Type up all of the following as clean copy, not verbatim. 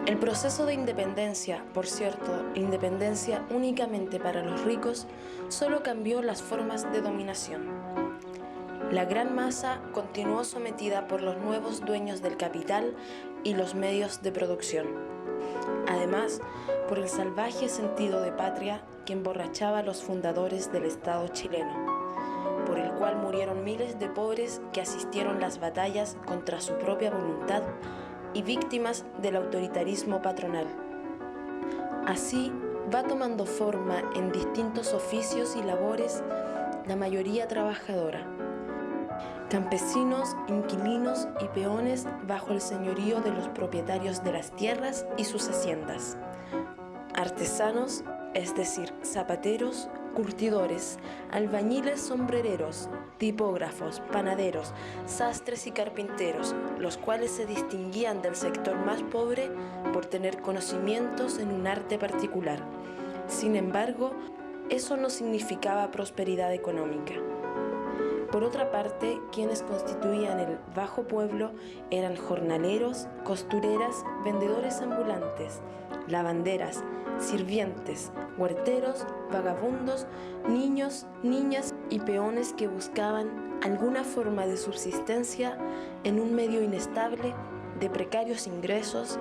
El proceso de independencia, por cierto, independencia únicamente para los ricos, solo cambió las formas de dominación. La gran masa continuó sometida por los nuevos dueños del capital y los medios de producción. Además, por el salvaje sentido de patria que emborrachaba a los fundadores del Estado chileno, por el cual murieron miles de pobres que asistieron las batallas contra su propia voluntad y víctimas del autoritarismo patronal. Así va tomando forma en distintos oficios y labores la mayoría trabajadora. Campesinos, inquilinos y peones bajo el señorío de los propietarios de las tierras y sus haciendas. Artesanos, es decir, zapateros, curtidores, albañiles sombrereros, tipógrafos, panaderos, sastres y carpinteros, los cuales se distinguían del sector más pobre por tener conocimientos en un arte particular. Sin embargo, eso no significaba prosperidad económica. Por otra parte, quienes constituían el bajo pueblo eran jornaleros, costureras, vendedores ambulantes, lavanderas, sirvientes, huerteros, vagabundos, niños, niñas y peones que buscaban alguna forma de subsistencia en un medio inestable, de precarios ingresos,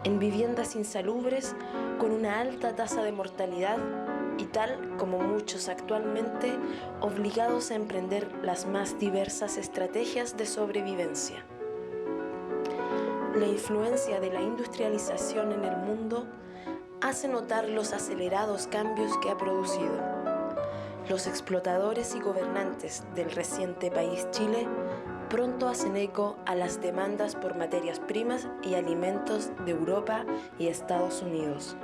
en viviendas insalubres, con una alta tasa de mortalidad y tal como muchos actualmente obligados a emprender las más diversas estrategias de sobrevivencia. La influencia de la industrialización en el mundo hace notar los acelerados cambios que ha producido. Los explotadores y gobernantes del reciente país Chile pronto hacen eco a las demandas por materias primas y alimentos de Europa y Estados Unidos.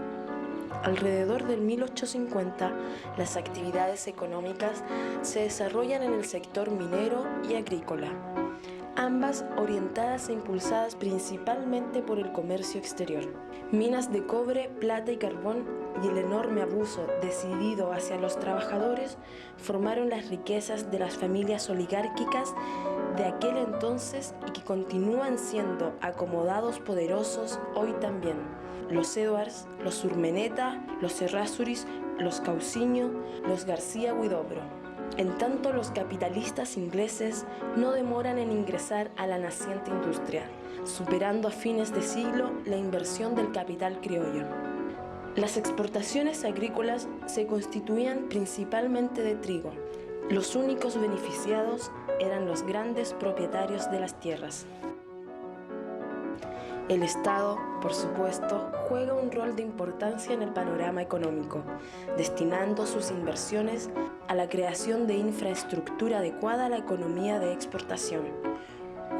Alrededor del 1850, las actividades económicas se desarrollan en el sector minero y agrícola, ambas orientadas e impulsadas principalmente por el comercio exterior. Minas de cobre, plata y carbón y el enorme abuso decidido hacia los trabajadores formaron las riquezas de las familias oligárquicas de aquel entonces y que continúan siendo acomodados poderosos hoy también. Los Edwards, los Urmeneta, los Errázuriz, los Cauciño, los García Huidobro. En tanto, los capitalistas ingleses no demoran en ingresar a la naciente industria, superando a fines de siglo la inversión del capital criollo. Las exportaciones agrícolas se constituían principalmente de trigo. Los únicos beneficiados eran los grandes propietarios de las tierras. El Estado, por supuesto, juega un rol de importancia en el panorama económico, destinando sus inversiones a la creación de infraestructura adecuada a la economía de exportación.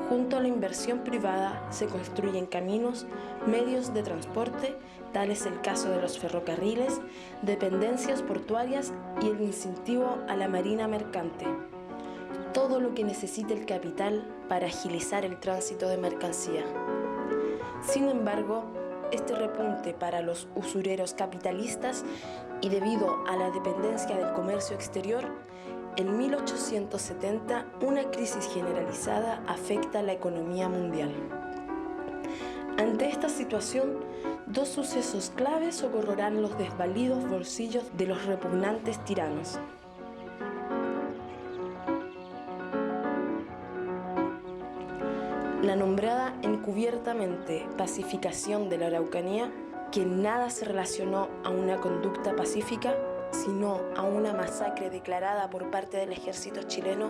Junto a la inversión privada se construyen caminos, medios de transporte, tal es el caso de los ferrocarriles, dependencias portuarias y el incentivo a la marina mercante. Todo lo que necesita el capital para agilizar el tránsito de mercancía. Sin embargo, este repunte para los usureros capitalistas y debido a la dependencia del comercio exterior, en 1870 una crisis generalizada afecta a la economía mundial. Ante esta situación, dos sucesos claves socorrerán los desvalidos bolsillos de los repugnantes tiranos. La nombrada encubiertamente pacificación de la Araucanía, que en nada se relacionó a una conducta pacífica, sino a una masacre declarada por parte del ejército chileno,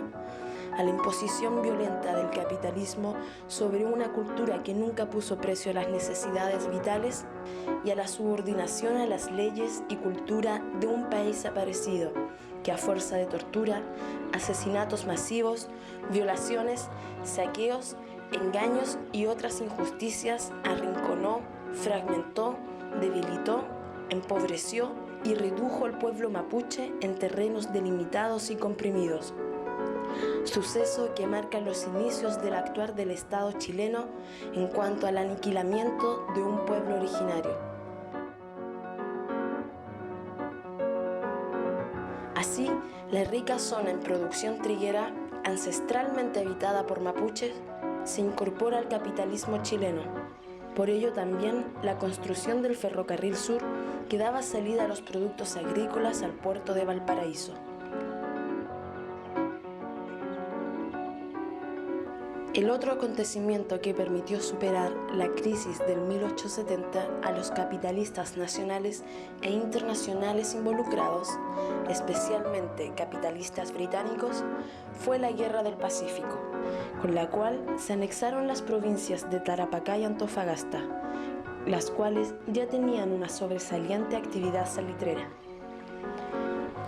a la imposición violenta del capitalismo sobre una cultura que nunca puso precio a las necesidades vitales y a la subordinación a las leyes y cultura de un país aparecido, que a fuerza de tortura, asesinatos masivos, violaciones, saqueos, engaños y otras injusticias arrinconó, fragmentó, debilitó, empobreció y redujo al pueblo mapuche en terrenos delimitados y comprimidos. Suceso que marca los inicios del actuar del Estado chileno en cuanto al aniquilamiento de un pueblo originario. Así, la rica zona en producción triguera, ancestralmente habitada por mapuches, se incorpora al capitalismo chileno. Por ello también la construcción del ferrocarril sur que daba salida a los productos agrícolas al puerto de Valparaíso. El otro acontecimiento que permitió superar la crisis del 1870 a los capitalistas nacionales e internacionales involucrados, especialmente capitalistas británicos, fue la Guerra del Pacífico, con la cual se anexaron las provincias de Tarapacá y Antofagasta, las cuales ya tenían una sobresaliente actividad salitrera.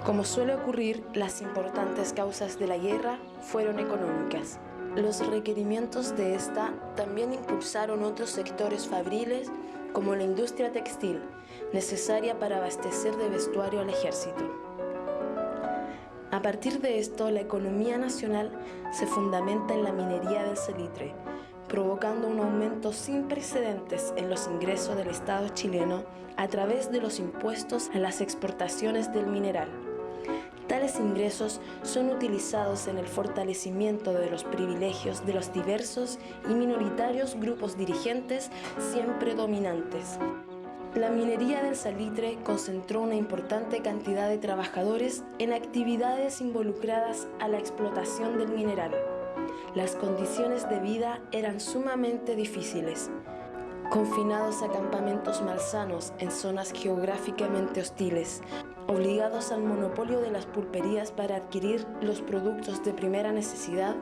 Como suele ocurrir, las importantes causas de la guerra fueron económicas. Los requerimientos de esta también impulsaron otros sectores fabriles como la industria textil, necesaria para abastecer de vestuario al ejército. A partir de esto, la economía nacional se fundamenta en la minería del salitre, provocando un aumento sin precedentes en los ingresos del Estado chileno a través de los impuestos a las exportaciones del mineral. Tales ingresos son utilizados en el fortalecimiento de los privilegios de los diversos y minoritarios grupos dirigentes siempre dominantes. La minería del salitre concentró una importante cantidad de trabajadores en actividades involucradas a la explotación del mineral. Las condiciones de vida eran sumamente difíciles. Confinados a campamentos malsanos en zonas geográficamente hostiles, obligados al monopolio de las pulperías para adquirir los productos de primera necesidad,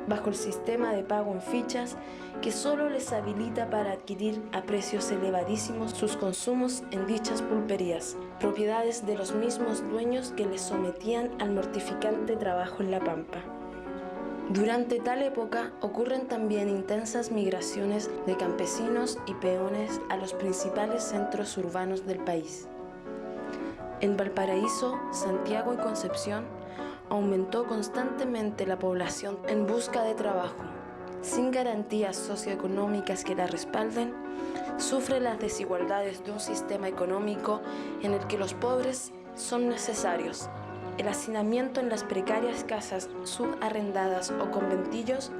bajo el sistema de pago en fichas que solo les habilita para adquirir a precios elevadísimos sus consumos en dichas pulperías, propiedades de los mismos dueños que les sometían al mortificante trabajo en la pampa. Durante tal época ocurren también intensas migraciones de campesinos y peones a los principales centros urbanos del país. En Valparaíso, Santiago y Concepción aumentó constantemente la población en busca de trabajo. Sin garantías socioeconómicas que la respalden, sufre las desigualdades de un sistema económico en el que los pobres son necesarios. El hacinamiento en las precarias casas subarrendadas o conventillos,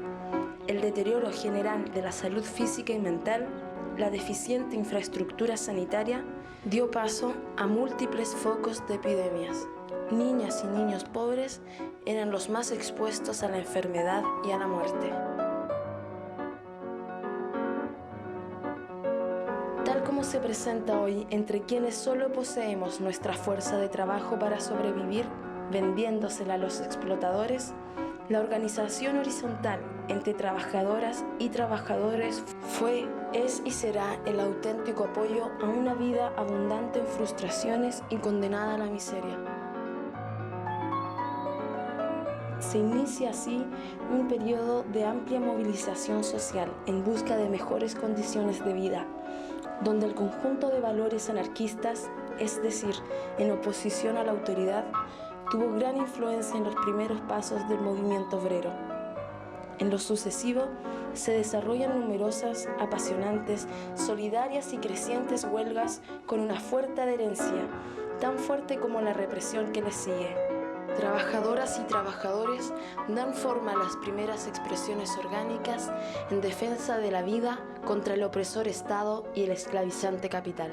el deterioro general de la salud física y mental, la deficiente infraestructura sanitaria, dio paso a múltiples focos de epidemias. Niñas y niños pobres eran los más expuestos a la enfermedad y a la muerte. Tal como se presenta hoy entre quienes solo poseemos nuestra fuerza de trabajo para sobrevivir, vendiéndosela a los explotadores, la organización horizontal entre trabajadoras y trabajadores fue, es y será el auténtico apoyo a una vida abundante en frustraciones y condenada a la miseria. Se inicia así un periodo de amplia movilización social en busca de mejores condiciones de vida, donde el conjunto de valores anarquistas, es decir, en oposición a la autoridad, tuvo gran influencia en los primeros pasos del movimiento obrero. En lo sucesivo, se desarrollan numerosas, apasionantes, solidarias y crecientes huelgas con una fuerte adherencia, tan fuerte como la represión que les sigue. Trabajadoras y trabajadores dan forma a las primeras expresiones orgánicas en defensa de la vida contra el opresor Estado y el esclavizante capital.